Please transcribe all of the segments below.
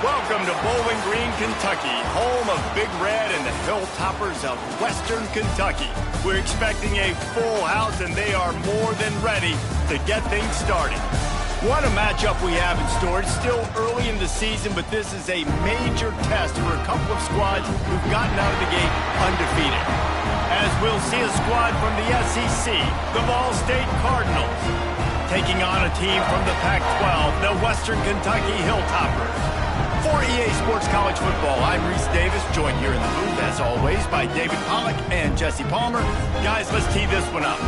Welcome to Bowling Green, Kentucky, home of Big Red and the Hilltoppers of Western Kentucky. We're expecting a full house, and they are more than ready to get things started. What a matchup we have in store. It's still early in the season, but this is a major test for a couple of squads who've gotten out of the gate undefeated. As we'll see a squad from the SEC, the Ball State Cardinals, taking on a team from the Pac-12, the Western Kentucky Hilltoppers. For EA Sports College Football, I'm Reese Davis, joined here in the booth, as always, by David Pollack and Jesse Palmer. Guys, let's tee this one up.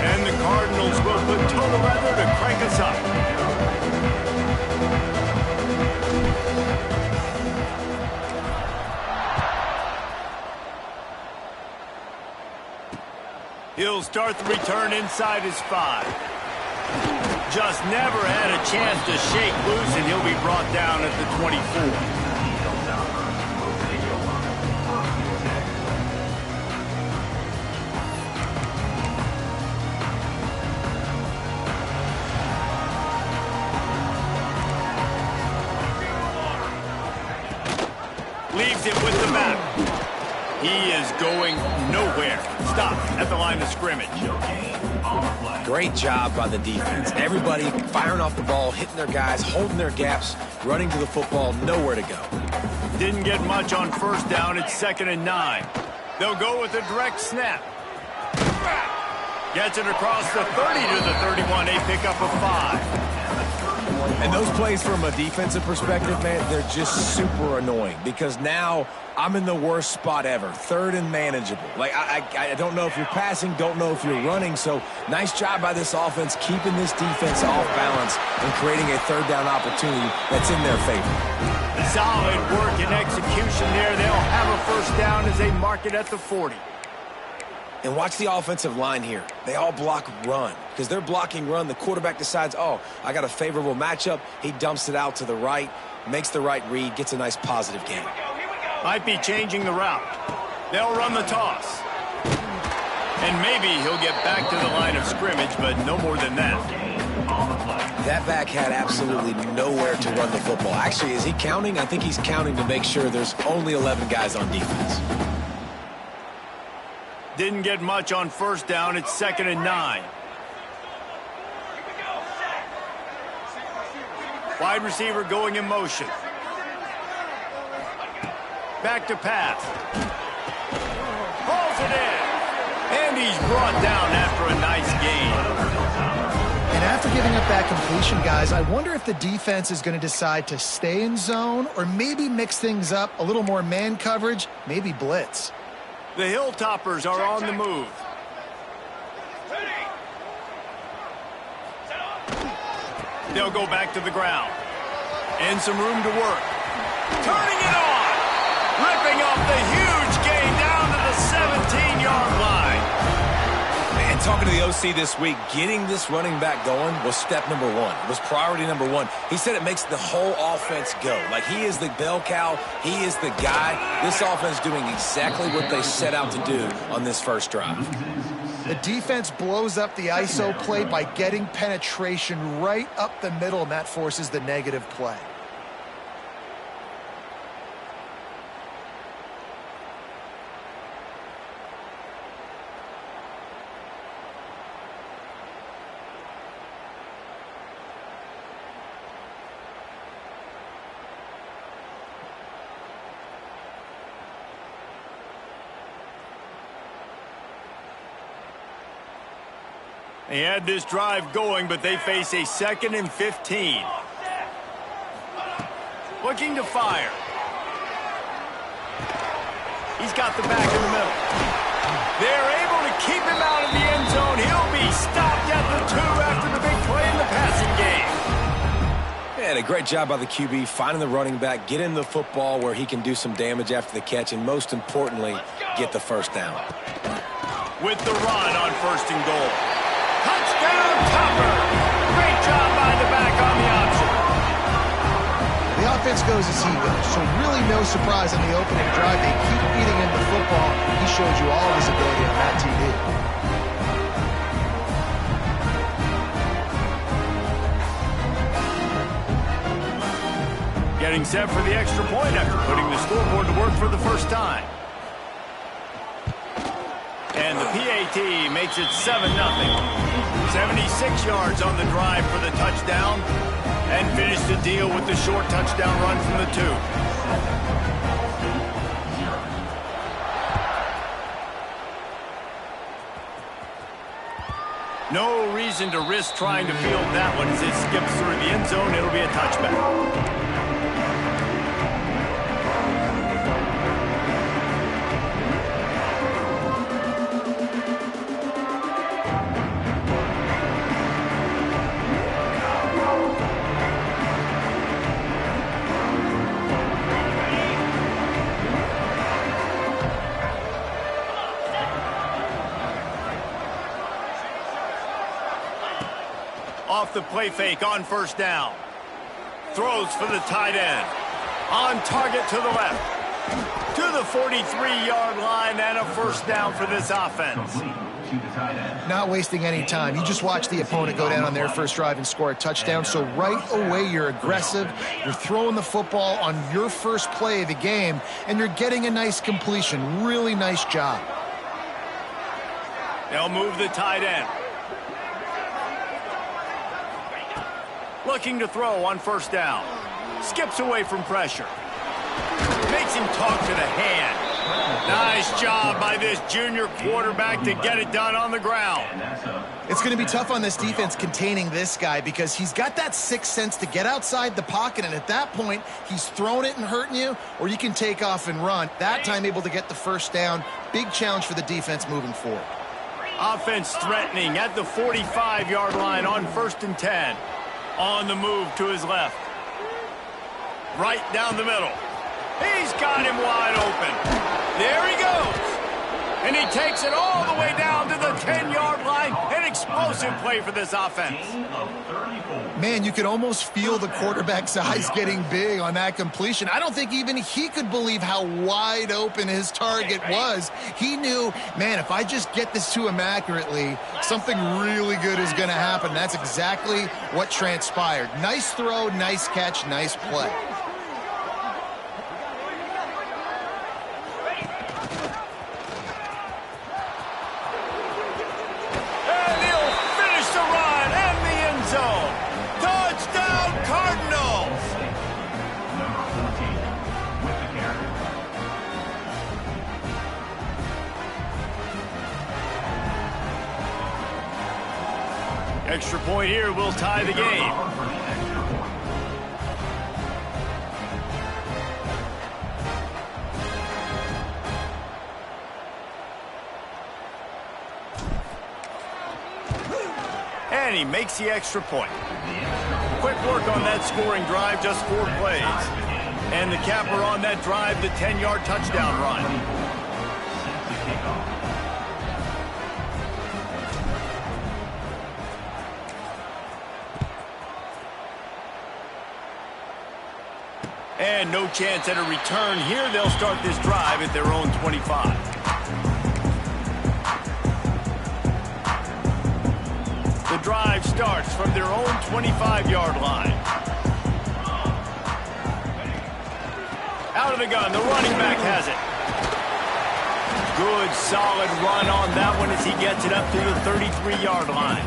And the Cardinals will put total weather to crank us up. He'll start the return inside his 5. Just never had a chance to shake loose, and he'll be brought down at the 24. Leaves it with the back. He is going nowhere. Stop at the line of scrimmage. Great job by the defense. Everybody firing off the ball, hitting their guys, holding their gaps, running to the football, nowhere to go. Didn't get much on first down. It's 2nd and 9. They'll go with a direct snap. Gets it across the 30 to the 31. A pickup of 5. And those plays from a defensive perspective, man, they're just super annoying because now I'm in the worst spot ever, 3rd and manageable. Like, I don't know if you're passing, don't know if you're running, so nice job by this offense keeping this defense off balance and creating a 3rd down opportunity that's in their favor. Solid work and execution there. They'll have a first down as they mark it at the 40. And watch the offensive line here. They all block run. Because they're blocking run, the quarterback decides, oh, I got a favorable matchup. He dumps it out to the right, makes the right read, gets a nice positive gain. Might be changing the route. They'll run the toss. And maybe he'll get back to the line of scrimmage, but no more than that. That back had absolutely nowhere to run the football. Actually, is he counting? I think he's counting to make sure there's only 11 guys on defense. Didn't get much on first down. It's 2nd and 9. Wide receiver going in motion. Back to pass. Pulls it in. And he's brought down after a nice gain. And after giving up that completion, guys, I wonder if the defense is going to decide to stay in zone or maybe mix things up, a little more man coverage, maybe blitz. The Hilltoppers are on the move. They'll go back to the ground. And some room to work. Turning it on. Ripping off the huge gain down to the 17-yard line. And talking to the OC this week, getting this running back going was step number 1. It was priority number 1. He said it makes the whole offense go. Like, he is the bell cow. He is the guy. This offense doing exactly what they set out to do on this first drive. The defense blows up the ISO play by getting penetration right up the middle, and that forces the negative play. They had this drive going, but they face a 2nd and 15. Looking to fire. He's got the back in the middle. They're able to keep him out of the end zone. He'll be stopped at the 2 after the big play in the passing game. And a great job by the QB, finding the running back, getting the football where he can do some damage after the catch, and most importantly, get the first down. With the run on 1st and goal. Touchdown, Topper! Great job by the back on the option. The offense goes as he goes, so really no surprise in the opening drive. They keep feeding him the football. He showed you all of his ability Getting set for the extra point after putting the scoreboard to work for the first time. And the PAT makes it 7-0. 76 yards on the drive for the touchdown. And finish the deal with the short touchdown run from the 2. No reason to risk trying to field that one as it skips through the end zone. It'll be a touchback. Off the play fake on first down. Throws for the tight end. On target to the left. To the 43-yard line and a first down for this offense. Not wasting any time. You just watch the opponent go down on their first drive and score a touchdown. So right away you're aggressive. You're throwing the football on your first play of the game, and you're getting a nice completion. Really nice job. They'll move the tight end. Looking to throw on first down. Skips away from pressure. Makes him talk to the hand. Nice job by this junior quarterback to get it done on the ground. It's going to be tough on this defense containing this guy because he's got that sixth sense to get outside the pocket, and at that point, he's throwing it and hurting you, or you can take off and run. That time able to get the first down. Big challenge for the defense moving forward. Offense threatening at the 45-yard line on 1st and 10. On the move to his left. Right down the middle. He's got him wide open. There he goes. And he takes it all the way down to the 10-yard line. An explosive play for this offense. Man, you could almost feel the quarterback's eyes getting big on that completion. I don't think even he could believe how wide open his target was. He knew, man, if I just get this to him accurately, something really good is going to happen. That's exactly what transpired. Nice throw, nice catch, nice play. Extra point here will tie the game. And he makes the extra point. Quick work on that scoring drive, just 4 plays. And the capper on that drive, the 10-yard touchdown run. And no chance at a return here. They'll start this drive at their own 25. The drive starts from their own 25-yard line. Out of the gun, the running back has it. Good, solid run on that one as he gets it up to the 33-yard line.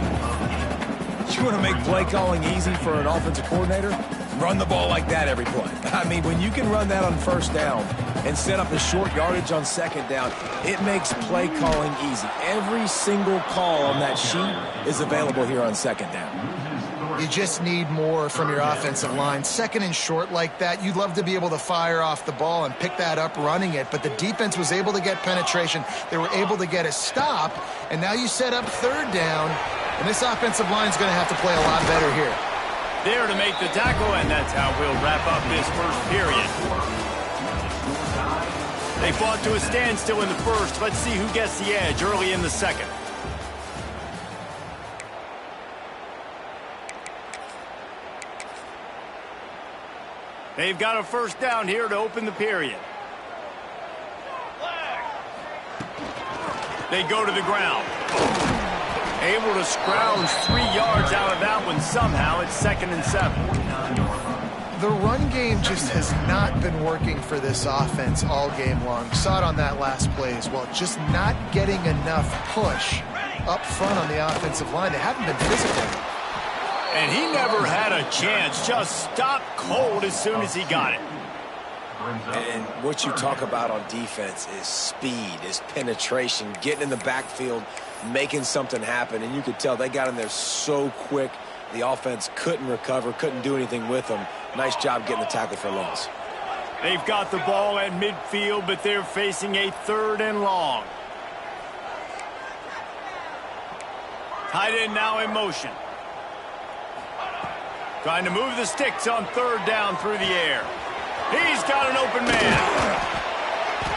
You want to make play calling easy for an offensive coordinator? Run the ball like that every play. I mean, when you can run that on first down and set up a short yardage on second down, it makes play calling easy. Every single call on that sheet is available here on second down. You just need more from your offensive line. Second and short like that, you'd love to be able to fire off the ball and pick that up running it, but the defense was able to get penetration. They were able to get a stop, and now you set up third down, and this offensive line is going to have to play a lot better here. There to make the tackle, and that's how we'll wrap up this first period. They fought to a standstill in the first. Let's see who gets the edge early in the second. They've got a first down here to open the period. They go to the ground. Able to scrounge 3 yards out of that one somehow. It's 2nd and 7. the run game just has not been working for this offense all game long. You saw it on that last play as well. Just not getting enough push up front on the offensive line. They haven't been physical. And he never had a chance. Just stopped cold as soon as he got it. And what you talk about on defense is speed, is penetration, getting in the backfield, making something happen. And you could tell they got in there so quick. The offense couldn't recover, couldn't do anything with them. Nice job getting the tackle for loss. They've got the ball at midfield, but they're facing a 3rd and long. Tight end now in motion. Trying to move the sticks on 3rd down through the air. He's got an open man.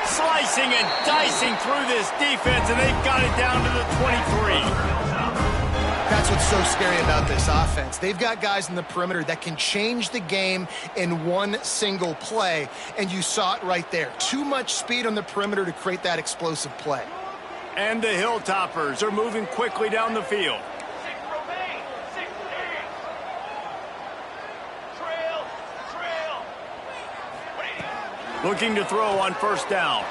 Slicing and dicing through this defense, and they've got it down to the 23. That's what's so scary about this offense. They've got guys in the perimeter that can change the game in one single play, and you saw it right there. Too much speed on the perimeter to create that explosive play. And the Hilltoppers are moving quickly down the field. Looking to throw on 1st down.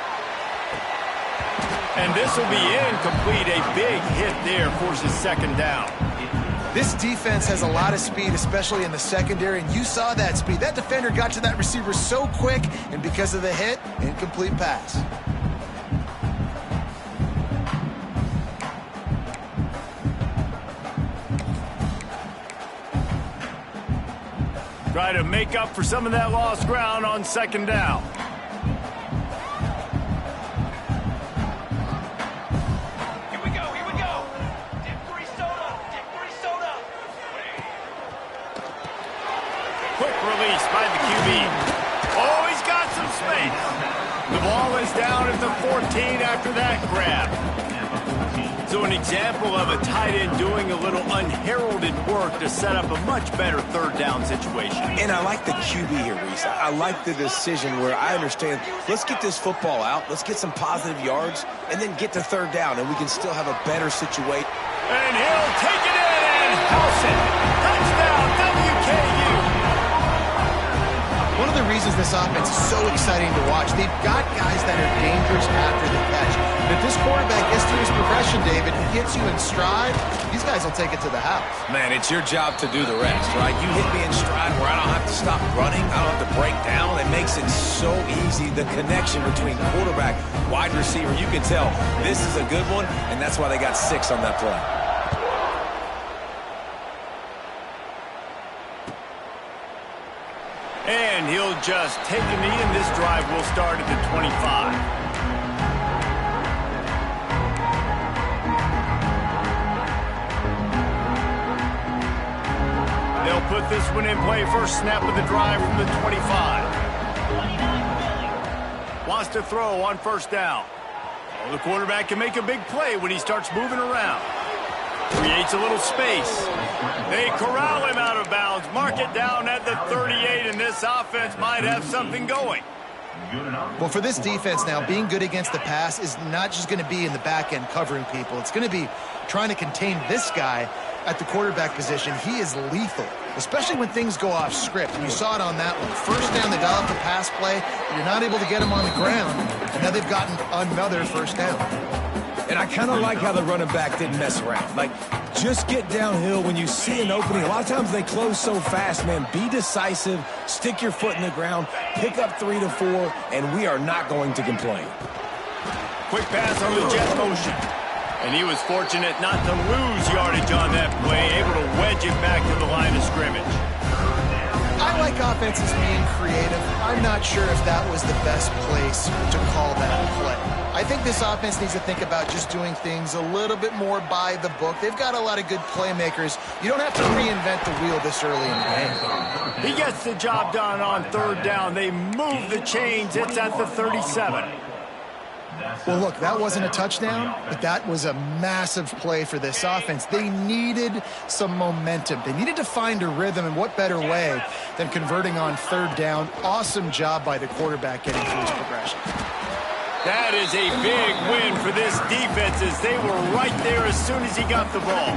And this will be incomplete. A big hit there forces 2nd down. This defense has a lot of speed, especially in the secondary, and you saw that speed. That defender got to that receiver so quick, and because of the hit, incomplete pass. Try to make up for some of that lost ground on 2nd down. Quick release by the QB. Oh, he's got some space. The ball is down at the 14 after that grab. So an example of a tight end doing a little unheralded work to set up a much better 3rd down situation. And I like the QB here, Reese. I like the decision where I understand, let's get this football out, let's get some positive yards, and then get to 3rd down, and we can still have a better situation. And he'll take it in and house it. Touchdown, WKU. One of the reasons this offense is so exciting to watch, they've got guys that are dangerous after the catch. And if this quarterback gets to his progression, David, he gets you in stride, these guys will take it to the house. Man, it's your job to do the rest, right? You hit me in stride where I don't have to stop running, I don't have to break down. It makes it so easy, the connection between quarterback, wide receiver. You can tell this is a good one, and that's why they got 6 on that play. And he'll just take a knee, and this drive will start at the 25. They'll put this one in play. First snap of the drive from the 25. Wants to throw on 1st down. Well, the quarterback can make a big play when he starts moving around. Creates a little space. They corral him out of bounds. Mark it down at the 38, and this offense might have something going. Well, for this defense now, being good against the pass is not just going to be in the back end covering people. It's going to be trying to contain this guy at the quarterback position. He is lethal, especially when things go off script. And you saw it on that one. 1st down, they dial up the pass play. You're not able to get him on the ground. And now they've gotten another 1st down. And I kind of like how the running back didn't mess around. Like, just get downhill when you see an opening. A lot of times they close so fast, man. Be decisive, stick your foot in the ground, pick up 3 to 4, and we are not going to complain. Quick pass on the jet motion. And he was fortunate not to lose yardage on that play, able to wedge it back to the line of scrimmage. I like offenses being creative. I'm not sure if that was the best place to call that play. I think this offense needs to think about just doing things a little bit more by the book. They've got a lot of good playmakers. You don't have to reinvent the wheel this early in the game. He gets the job done on 3rd down. They move the chains. It's at the 37. Well, look, that wasn't a touchdown, but that was a massive play for this offense. They needed some momentum. They needed to find a rhythm, and what better way than converting on 3rd down. Awesome job by the quarterback getting through his progression. That is a big win for this defense as they were right there as soon as he got the ball.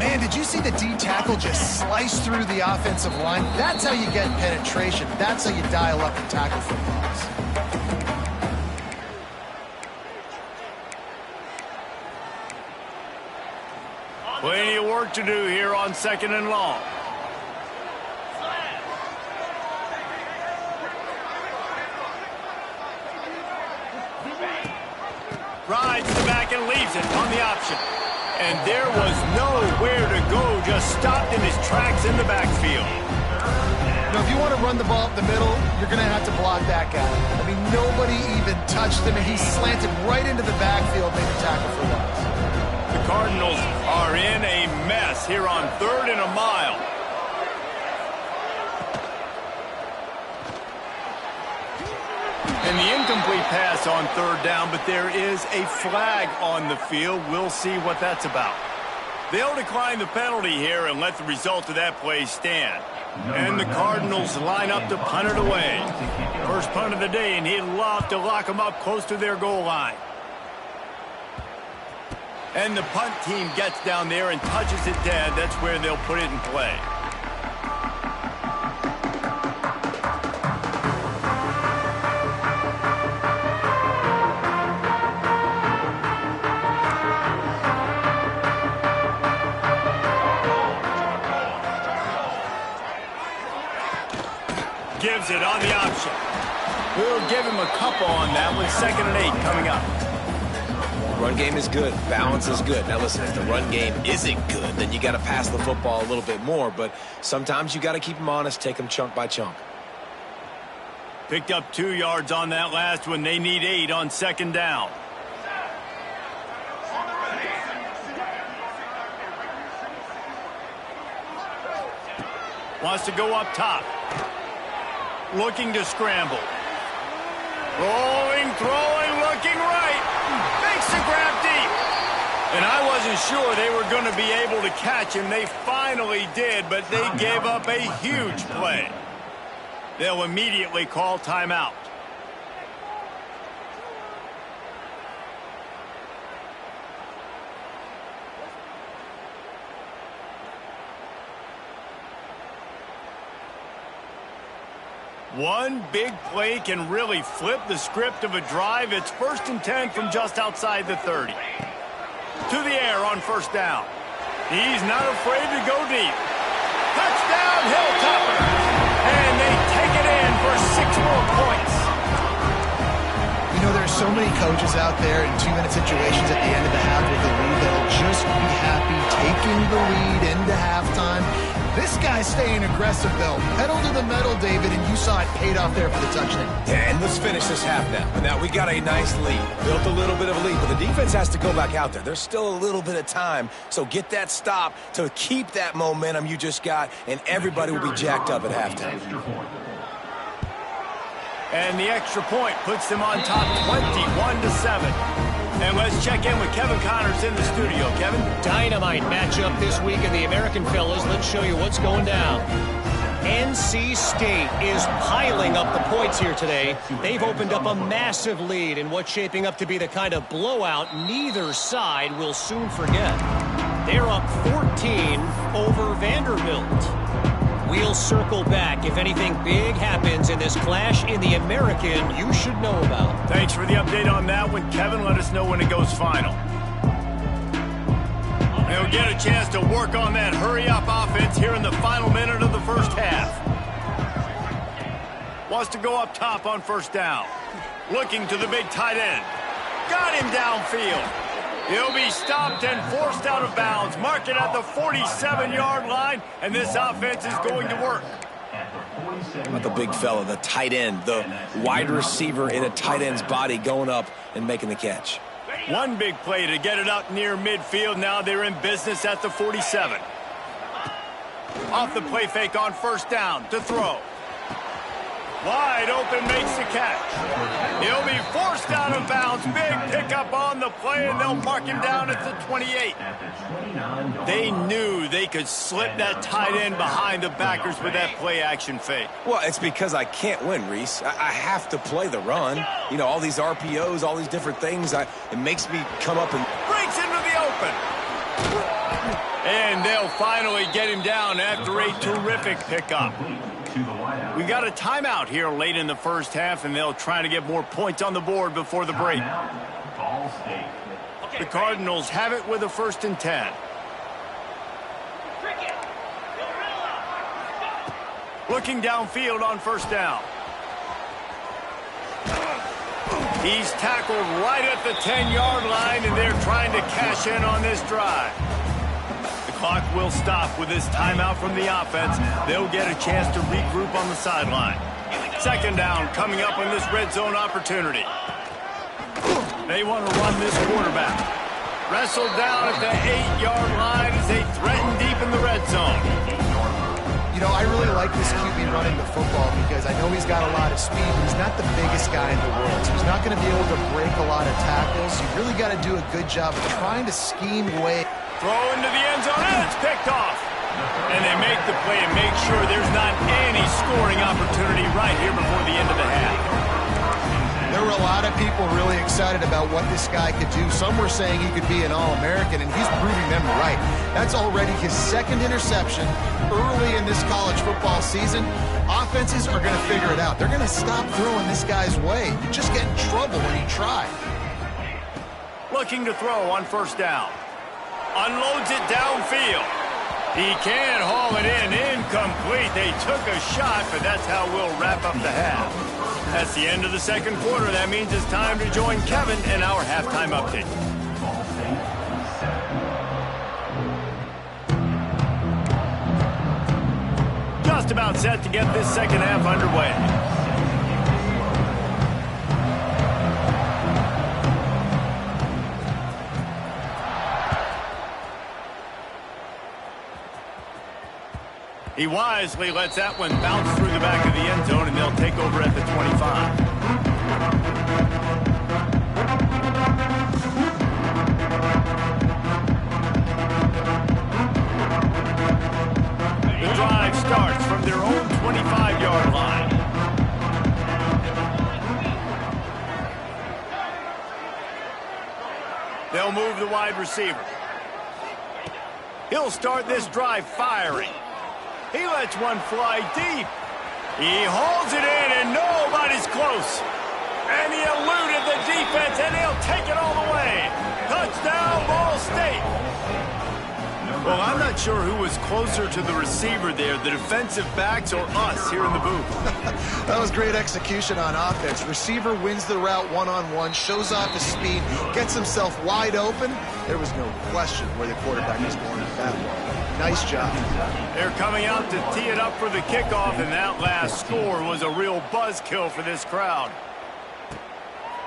Man, did you see the D tackle just slice through the offensive line? That's how you get penetration. That's how you dial up and tackle footballs. Plenty of work to do here on 2nd and long. Rides to the back and leaves it on the option. And there was nowhere to go, just stopped in his tracks in the backfield. Now, if you want to run the ball up the middle, you're going to have to block that guy. I mean, nobody even touched him, and he slanted right into the backfield, made a tackle for loss. The Cardinals are in a mess here on 3rd and a mile. And the incomplete pass on 3rd down, but there is a flag on the field. We'll see what that's about. They'll decline the penalty here and let the result of that play stand. And the Cardinals line up to punt it away. First punt of the day, and he'd love to lock them up close to their goal line. And the punt team gets down there and touches it dead. That's where they'll put it in play. Gives it on the option. We'll give him a couple on that with 2nd and 8 coming up. Run game is good. Balance is good. Now, listen, if the run game isn't good, then you got to pass the football a little bit more. But sometimes you got to keep them honest, take them chunk by chunk. Picked up 2 yards on that last one. They need 8 on 2nd down. Wants to go up top. Looking to scramble. Rolling, throwing, looking right. Makes the grab deep. And I wasn't sure they were going to be able to catch him. They finally did, but they gave up a huge play. They'll immediately call timeout. One big play can really flip the script of a drive. It's 1st and 10 from just outside the 30. To the air on 1st down. He's not afraid to go deep. Touchdown, Hilltopper. And they take it in for 6 more points. You know, there's so many coaches out there in 2-minute situations at the end of the half with the lead that'll just be happy taking the lead into halftime. This guy's staying aggressive, though. Pedal to the metal, David, and you saw it paid off there for the touchdown. Yeah, and let's finish this half now. Now, we got a nice lead. Built a little bit of a lead, but the defense has to go back out there. There's still a little bit of time, so get that stop to keep that momentum you just got, and everybody will be jacked up at halftime. And the extra point puts them on top 21-7. And let's check in with Kevin Connors in the studio. Kevin? Dynamite matchup this week in the American fellas. Let's show you what's going down. NC State is piling up the points here today. They've opened up a massive lead in what's shaping up to be the kind of blowout neither side will soon forget. They're up 14 over Vanderbilt. We'll circle back if anything big happens in this clash in the American you should know about. Thanks for the update on that one, Kevin. Let us know when it goes final. They'll get a chance to work on that hurry-up offense here in the final minute of the 1st half. Wants to go up top on 1st down. Looking to the big tight end. Got him downfield. He'll be stopped and forced out of bounds. Mark it at the 47-yard line, and this offense is going to work. About the big fella, the tight end, the wide receiver in a tight end's body going up and making the catch. One big play to get it up near midfield. Now they're in business at the 47. Off the play fake on 1st down to throw. Wide open, makes the catch. He'll be forced out of bounds. Big pickup on the play, and they'll mark him down at the 28. They knew they could slip that tight end behind the backers with that play-action fake. Well, it's because I can't win, Reese. I have to play the run. You know, all these RPOs, all these different things. It makes me come up and... Breaks into the open. And they'll finally get him down after a terrific pickup. We got a timeout here late in the first half, and they'll try to get more points on the board before the break. The Cardinals have it with a 1st and 10. Looking downfield on 1st down. He's tackled right at the 10-yard line, and they're trying to cash in on this drive. The clock will stop with this timeout from the offense. They'll get a chance to regroup on the sideline. 2nd down coming up on this red zone opportunity. They want to run this quarterback. Wrestled down at the 8-yard line as they threaten deep in the red zone. You know, I really like this QB running the football because I know he's got a lot of speed, but he's not the biggest guy in the world. So he's not going to be able to break a lot of tackles. You really got to do a good job of trying to scheme away. Throw into the end zone, and it's picked off. And they make the play and make sure there's not any scoring opportunity right here before the end of the half. There were a lot of people really excited about what this guy could do. Some were saying he could be an All-American, and he's proving them right. That's already his 2nd interception early in this college football season. Offenses are going to figure it out. They're going to stop throwing this guy's way. You just get in trouble when you try. Looking to throw on 1st down. Unloads it downfield. He can haul it in. Incomplete. They took a shot, but that's how we'll wrap up the half. That's the end of the 2nd quarter. That means it's time to join Kevin in our halftime update. Just about set to get this 2nd half underway. He wisely lets that one bounce through the back of the end zone, and they'll take over at the 25. The drive starts from their own 25-yard line. They'll move the wide receiver. He'll start this drive firing. He lets one fly deep. He hauls it in, and nobody's close. And he eluded the defense, and he'll take it all the way. Touchdown, Ball State. Well, I'm not sure who was closer to the receiver there, the defensive backs or us here in the booth. That was great execution on offense. Receiver wins the route one-on-one, shows off his speed, gets himself wide open. There was no question where the quarterback was going with that one. Nice job. They're coming out to tee it up for the kickoff, and that last score was a real buzzkill for this crowd.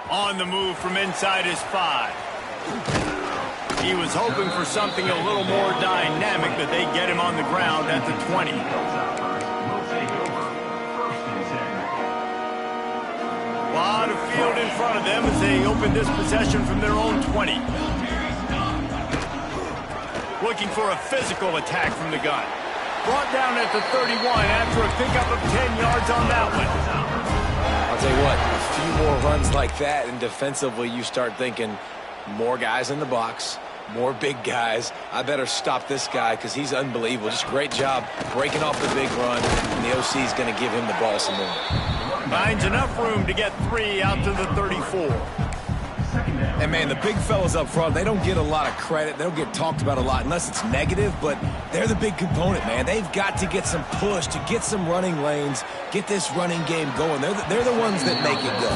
On the move from inside his 5. He was hoping for something a little more dynamic, but they get him on the ground at the 20. A lot of field in front of them as they open this possession from their own 20. Looking for a physical attack from the gun. Brought down at the 31 after a pickup of 10 yards on that one. I'll tell you what, a few more runs like that, and defensively you start thinking more guys in the box, more big guys. I better stop this guy because he's unbelievable. Just great job breaking off the big run, and the OC is going to give him the ball some more. Finds enough room to get 3 out to the 34. And, man, the big fellas up front, they don't get a lot of credit. They don't get talked about a lot unless it's negative, but they're the big component, man. They've got to get some push, to get some running lanes, get this running game going. They're the ones that make it go.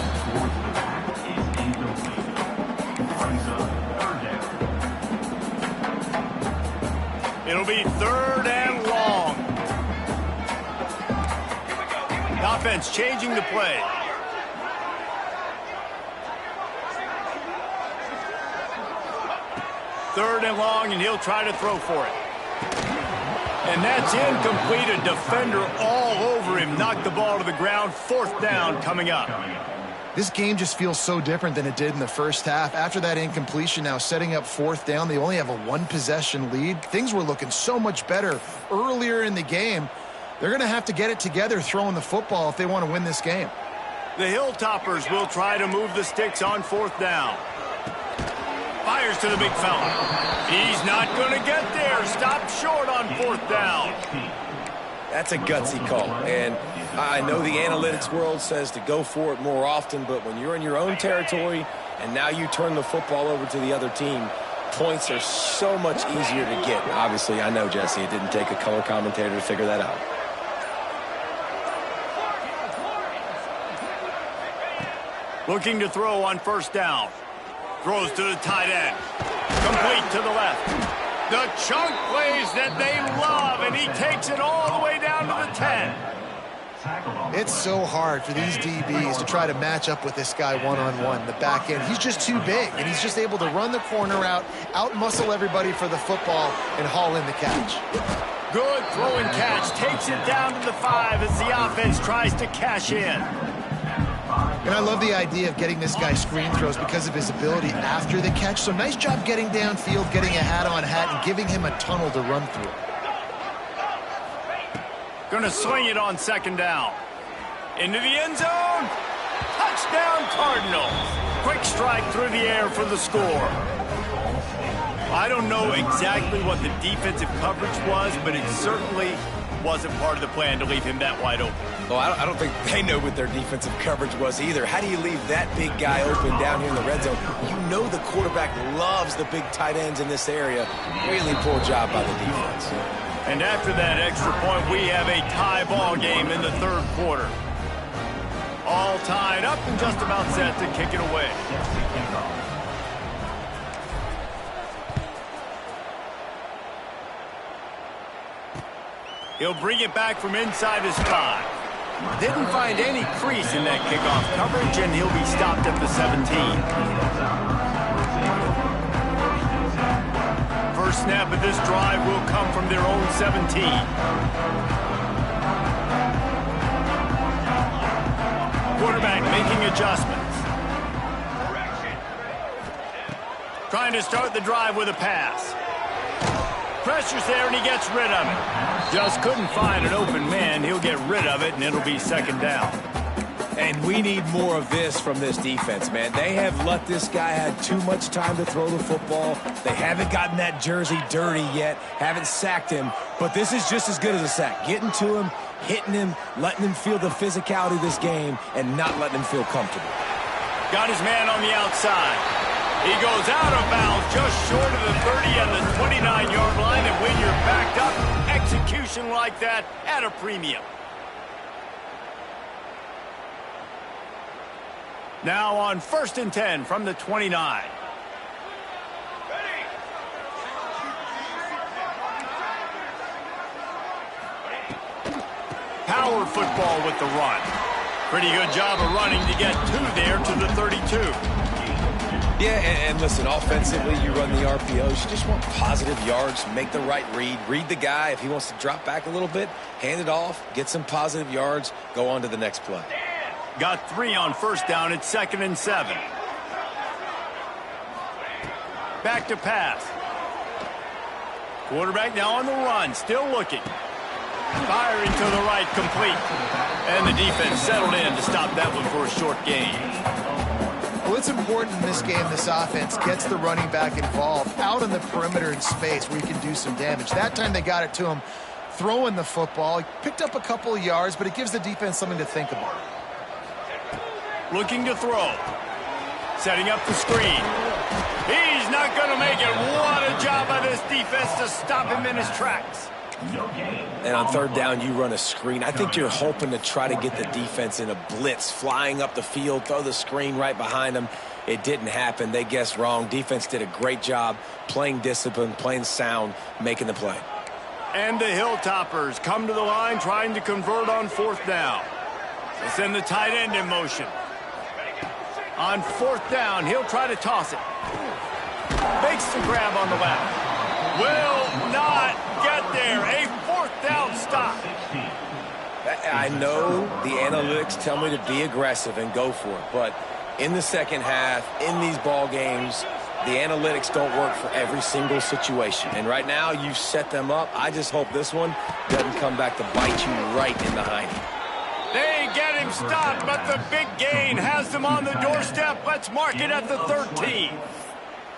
It'll be 3rd and long. The offense changing the play. Third and long, and he'll try to throw for it. And that's incomplete. A defender all over him. Knocked the ball to the ground. 4th down coming up. This game just feels so different than it did in the first half. After that incompletion, now setting up 4th down, they only have a 1-possession lead. Things were looking so much better earlier in the game. They're going to have to get it together throwing the football if they want to win this game. The Hilltoppers will try to move the sticks on 4th down. Fires to the big fella. He's not going to get there. Stop short on 4th down. That's a gutsy call, and I know the analytics world says to go for it more often, but when you're in your own territory and now you turn the football over to the other team, points are so much easier to get. Obviously, I know, Jesse, it didn't take a color commentator to figure that out. Looking to throw on 1st down. Throws to the tight end. Complete to the left. The chunk plays that they love, and he takes it all the way down to the 10. It's so hard for these DBs to try to match up with this guy one-on-one, the back end. He's just too big, and he's just able to run the corner out-muscle everybody for the football, and haul in the catch. Good throw and catch. Takes it down to the 5 as the offense tries to cash in. And I love the idea of getting this guy screen throws because of his ability after the catch. So nice job getting downfield, getting a hat-on-hat, and giving him a tunnel to run through. Going to swing it on 2nd down. Into the end zone. Touchdown Cardinals. Quick strike through the air for the score. I don't know exactly what the defensive coverage was, but it certainly wasn't part of the plan to leave him that wide open. Well, I don't think they know what their defensive coverage was either. How do you leave that big guy open down here in the red zone? You know the quarterback loves the big tight ends in this area. Really poor job by the defense. And after that extra point, we have a tie ball game in the 3rd quarter. All tied up and just about set to kick it away. He'll bring it back from inside his 5. Didn't find any crease in that kickoff coverage, and he'll be stopped at the 17. First snap of this drive will come from their own 17. Quarterback making adjustments. Trying to start the drive with a pass. Pressure's there, and he gets rid of it. Just couldn't find an open man. He'll get rid of it, and it'll be 2nd down. And we need more of this from this defense, man. They have let this guy have too much time to throw the football. They haven't gotten that jersey dirty yet, haven't sacked him. But this is just as good as a sack. Getting to him, hitting him, letting him feel the physicality of this game, and not letting him feel comfortable. Got his man on the outside. He goes out of bounds just short of the 30 and the 29-yard line, and when you're backed up, execution like that at a premium. Now on 1st and 10 from the 29. Power football with the run. Pretty good job of running to get 2 there to the 32. Yeah, and listen, offensively, you run the RPOs. You just want positive yards, make the right read the guy. If he wants to drop back a little bit, hand it off, get some positive yards, go on to the next play. Got 3 on 1st down at 2nd and 7. Back to pass. Quarterback now on the run, still looking. Firing to the right, complete. And the defense settled in to stop that one for a short gain. Well, it's important in this game this offense gets the running back involved out on the perimeter in space where he can do some damage. That time they got it to him throwing the football. He picked up a couple of yards, but it gives the defense something to think about. Looking to throw. Setting up the screen. He's not going to make it. What a job by this defense to stop him in his tracks. And on 3rd down, you run a screen. I think you're hoping to try to get the defense in a blitz, flying up the field, throw the screen right behind them. It didn't happen. They guessed wrong. Defense did a great job playing discipline, playing sound, making the play. And the Hilltoppers come to the line trying to convert on 4th down. They send the tight end in motion. On 4th down, he'll try to toss it. Makes the grab on the left. Will not get there. A 4th down stop. I know the analytics tell me to be aggressive and go for it, but in the second half, in these ball games, the analytics don't work for every single situation. And right now, you set them up. I just hope this one doesn't come back to bite you right in the hiney. They get him stopped, but the big gain has them on the doorstep. Let's mark it at the 13.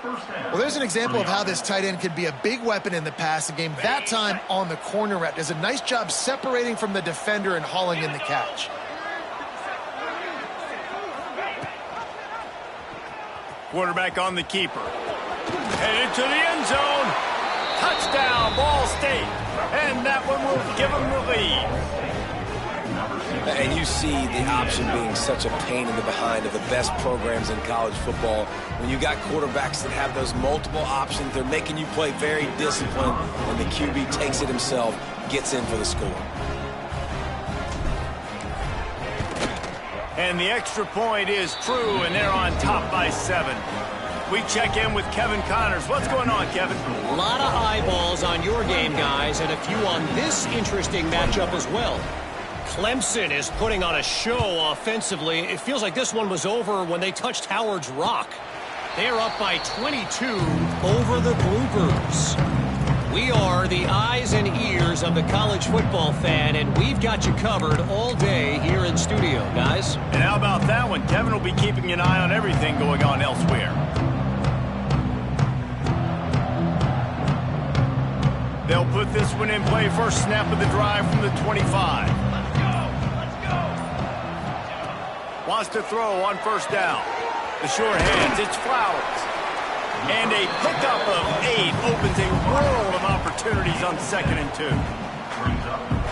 Well, there's an example of how this tight end could be a big weapon in the passing game. That time on the corner route. Does a nice job separating from the defender and hauling in the catch. Quarterback on the keeper. Headed to the end zone. Touchdown, Ball State. And that one will give them the lead. And you see the option being such a pain in the behind of the best programs in college football. When you got quarterbacks that have those multiple options, they're making you play very disciplined, and the QB takes it himself, gets in for the score. And the extra point is true, and they're on top by 7. We check in with Kevin Connors. What's going on, Kevin? A lot of eyeballs on your game, guys, and a few on this interesting matchup as well. Clemson is putting on a show offensively. It feels like this one was over when they touched Howard's Rock. They're up by 22 over the Bloopers. We are the eyes and ears of the college football fan, and we've got you covered all day here in studio, guys. And how about that one? Kevin will be keeping an eye on everything going on elsewhere. They'll put this one in play. First snap of the drive from the 25. Wants to throw on first down. The short hands, it's Flowers. And a pickup of 8 opens a world of opportunities on 2nd and 2.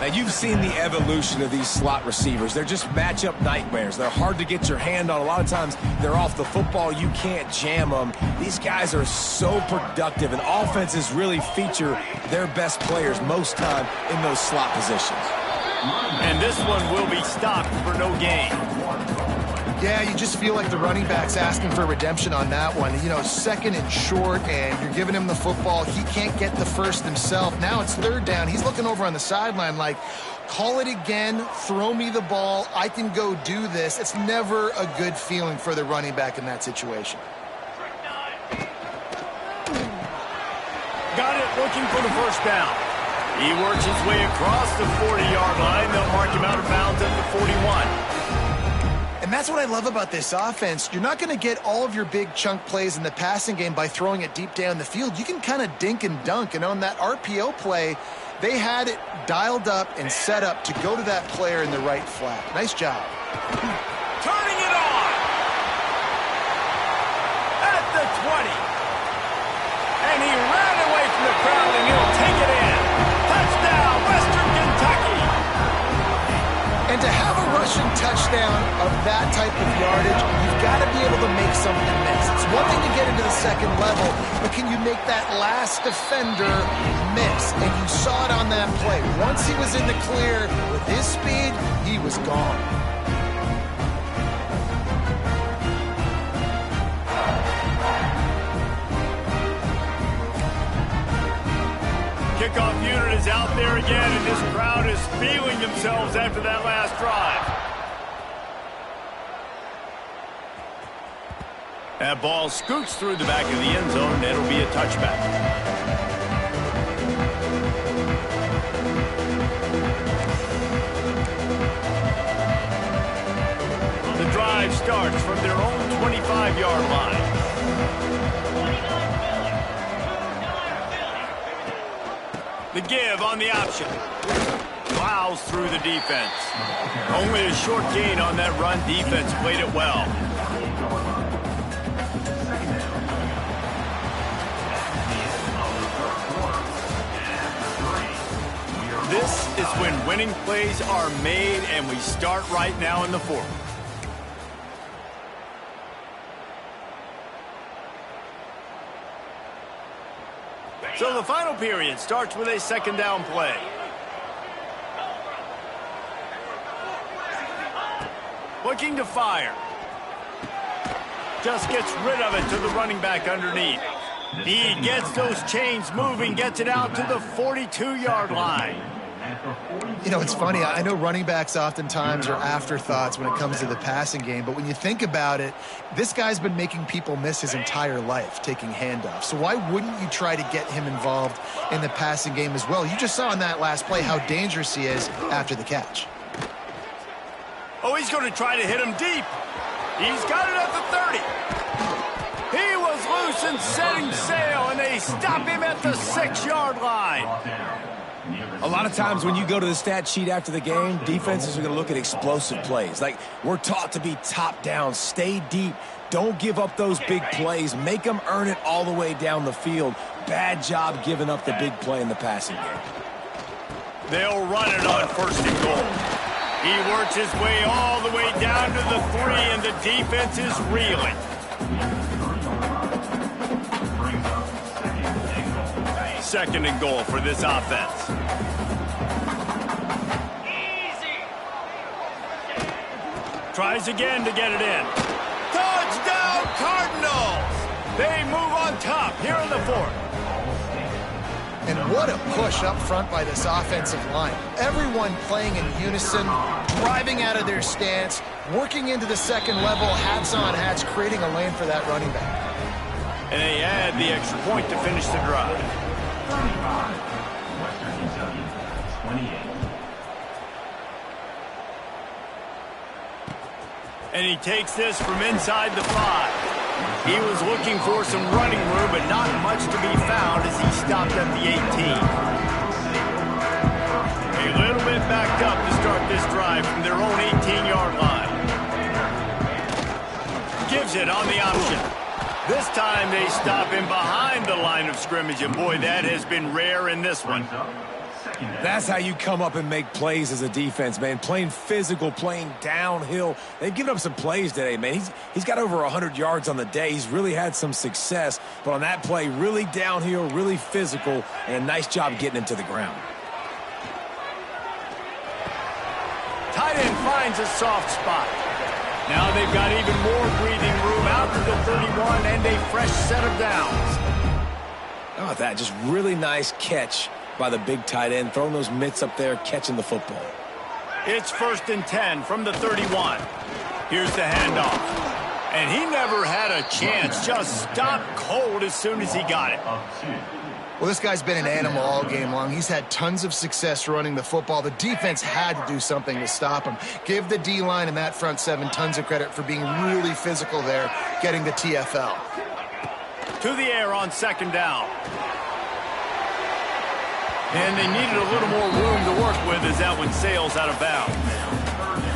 Now, you've seen the evolution of these slot receivers. They're just matchup nightmares. They're hard to get your hand on. A lot of times, they're off the football. You can't jam them. These guys are so productive, and offenses really feature their best players most time in those slot positions. And this one will be stopped for no gain. Yeah, you just feel like the running back's asking for redemption on that one. You know, 2nd and short, and you're giving him the football. He can't get the first himself. Now it's 3rd down. He's looking over on the sideline like, call it again, throw me the ball, I can go do this. It's never a good feeling for the running back in that situation. Got it, looking for the first down. He works his way across the 40-yard line. They'll mark him out of bounds at the 41. And that's what I love about this offense. You're not going to get all of your big chunk plays in the passing game by throwing it deep down the field. You can kind of dink and dunk. And on that RPO play, they had it dialed up and set up to go to that player in the right flat. Nice job. Turning it on. At the 20. And he ran away from the crowd, and he'll take it in. Touchdown, Western Kentucky. And to have a rushing touchdown of that type of yardage, you've got to be able to make something miss. It's one thing to get into the 2nd level, but can you make that last defender miss? And you saw it on that play. Once he was in the clear with his speed, he was gone. Kickoff unit is out there again, and this crowd is feeling themselves after that last drive. That ball scoots through the back of the end zone, and it'll be a touchback. The drive starts from their own 25-yard line. The give on the option. Plows through the defense. Only a short gain on that run. Defense played it well. This is when winning plays are made, and we start right now in the 4th. So the final period starts with a 2nd down play. Looking to fire. Just gets rid of it to the running back underneath. He gets those chains moving, gets it out to the 42-yard line. You know, it's funny. I know running backs oftentimes are afterthoughts when it comes to the passing game, but when you think about it, this guy's been making people miss his entire life taking handoffs. So why wouldn't you try to get him involved in the passing game as well? You just saw in that last play how dangerous he is after the catch. Oh, he's going to try to hit him deep. He's got it at the 30. He was loose Wilson setting sail, and they stop him at the 6-yard line. A lot of times when you go to the stat sheet after the game, defenses are going to look at explosive plays. Like, we're taught to be top down, stay deep, don't give up those big plays, make them earn it all the way down the field. Bad job giving up the big play in the passing game. They'll run it on 1st and goal. He works his way all the way down to the 3, and the defense is reeling. Second and goal for this offense. Tries again to get it in. Touchdown, Cardinals! They move on top here in the 4th. And what a push up front by this offensive line. Everyone playing in unison, driving out of their stance, working into the second level, hats on hats, creating a lane for that running back. And they add the extra point to finish the drive. 28. And he takes this from inside the 5. He was looking for some running room, but not much to be found as he stopped at the 18. A little bit backed up to start this drive from their own 18-yard line. Gives it on the option. This time they stop him behind the line of scrimmage, and boy, that has been rare in this one. That's how you come up and make plays as a defense, man. Playing physical, playing downhill. They've given up some plays today, man. He's got over 100 yards on the day. He's really had some success. But on that play, really downhill, really physical, and a nice job getting him to the ground. Tight end finds a soft spot. Now they've got even more breathing room out to the 31 and a fresh set of downs. How about that? Just really nice catch by the big tight end, throwing those mitts up there, catching the football. It's 1st and 10 from the 31. Here's the handoff. And he never had a chance, just stopped cold as soon as he got it. Well, this guy's been an animal all game long. He's had tons of success running the football. The defense had to do something to stop him. Give the D-line and that front 7 tons of credit for being really physical there, getting the TFL. To the air on 2nd down. And they needed a little more room to work with as that one sails out of bounds.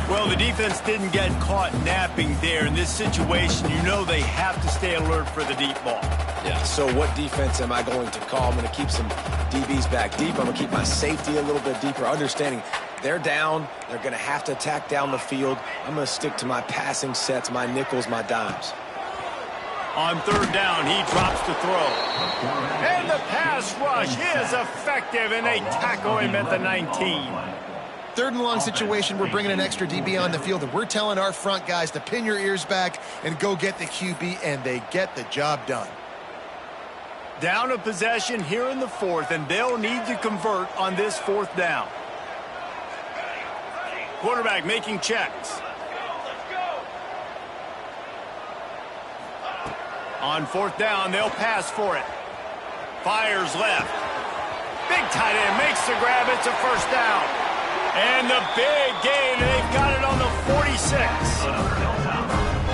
Well, the defense didn't get caught napping there. In this situation, you know they have to stay alert for the deep ball. Yeah, so what defense am I going to call? I'm going to keep some DBs back deep. I'm going to keep my safety a little bit deeper, understanding they're down. They're going to have to attack down the field. I'm going to stick to my passing sets, my nickels, my dimes. On 3rd down, he drops to throw. And the pass rush is effective, and they tackle him at the 19. 3rd and long situation, we're bringing an extra DB on the field, and we're telling our front guys to pin your ears back and go get the QB, and they get the job done. Down a possession here in the 4th, and they'll need to convert on this 4th down. Quarterback making checks. On 4th down, they'll pass for it. Fires left. Big tight end makes the grab. It's a 1st down. And the big gain, they've got it on the 46.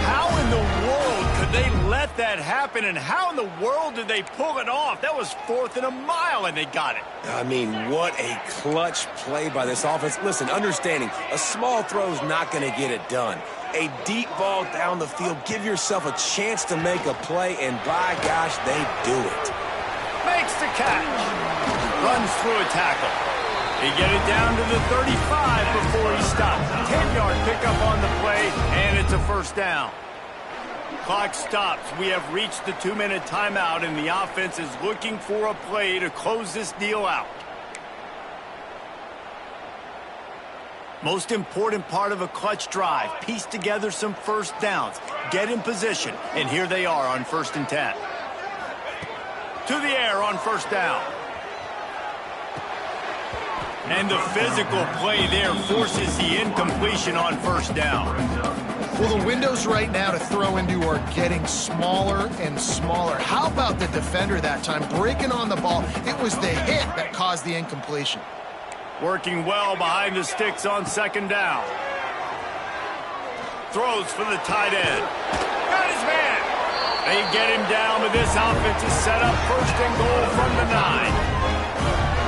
How in the world could they let that happen, and how in the world did they pull it off? That was 4th and a mile, and they got it. I mean, what a clutch play by this offense. Listen, understanding, a small throw's not going to get it done. A deep ball down the field, give yourself a chance to make a play, and by gosh, they do it. Makes the catch. Runs through a tackle. They get it down to the 35 before he stops. 10-yard pickup on the play, and it's a 1st down. Clock stops. We have reached the 2-minute timeout, and the offense is looking for a play to close this deal out. Most important part of a clutch drive, piece together some 1st downs, get in position, and here they are on 1st and 10. To the air on 1st down. And the physical play there forces the incompletion on 1st down. Well, the windows right now to throw into are getting smaller and smaller. How about the defender that time breaking on the ball? It was the hit that caused the incompletion. Working well behind the sticks on 2nd down. Throws for the tight end. Got his man. They get him down, but this offense is set up 1st and goal from the 9.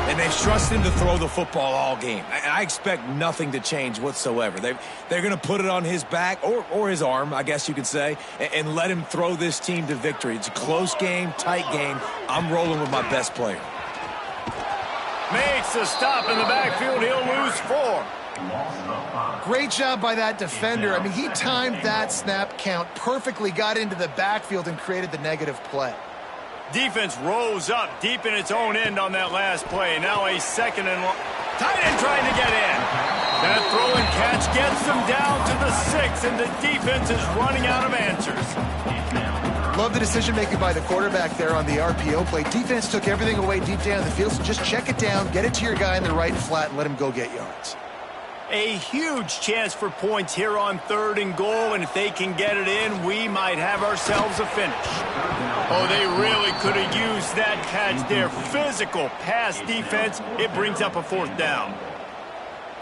And they've trusted him to throw the football all game. I expect nothing to change whatsoever. They're going to put it on his back, or his arm, I guess you could say, and let him throw this team to victory. It's a close game, tight game. I'm rolling with my best player. Makes a stop in the backfield. He'll lose 4. Great job by that defender. I mean, he timed that snap count perfectly, got into the backfield, and created the negative play. Defense rose up deep in its own end on that last play. Now a 2nd and long. Tight end trying to get in. That throw and catch gets them down to the 6, and the defense is running out of answers. Love the decision-making by the quarterback there on the RPO play. Defense took everything away deep down the field, so just check it down, get it to your guy in the right flat, and let him go get yards. A huge chance for points here on 3rd and goal, and if they can get it in, we might have ourselves a finish. Oh, they really could have used that catch there. Physical pass defense. It brings up a 4th down.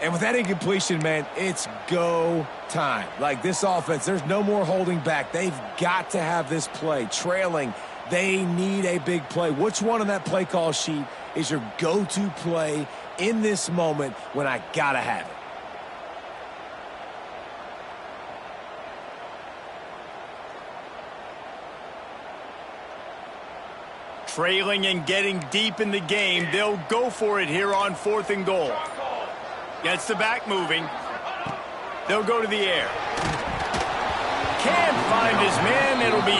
And with that incompletion, man, it's go time. Like this offense, there's no more holding back. They've got to have this play. Trailing, they need a big play. Which one on that play call sheet is your go-to play in this moment when I got to have it? Trailing and getting deep in the game, they'll go for it here on 4th and goal. Gets the back moving. They'll go to the air. Can't find his man. It'll be